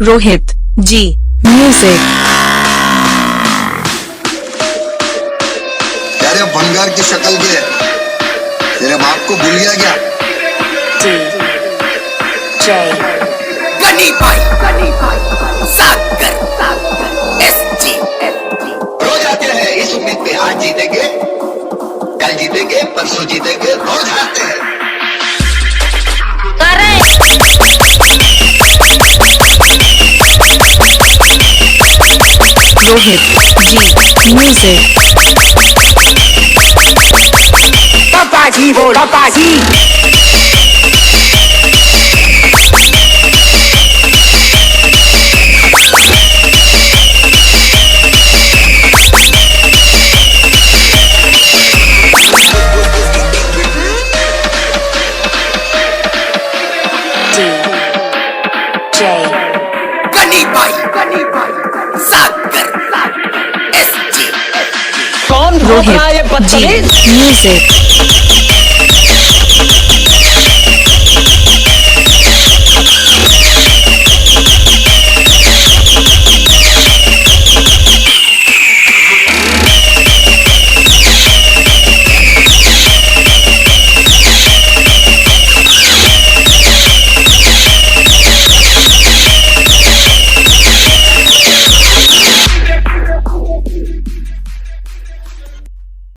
रोहित जी music. यार बंगार की शक्ल के तेरे बाप को भूल गया क्या? गनी भाई सागर SG रोज आते हैं इस उम्मीद पे आज जीतेंगे, कल जीतेंगे, परसों जीतेंगे, रोज आते हैं। रोहित जी म्यूजिक। पापा जी बोलो पापा जी। गनी भाई सागर SG रोहित जी म्यूजिक।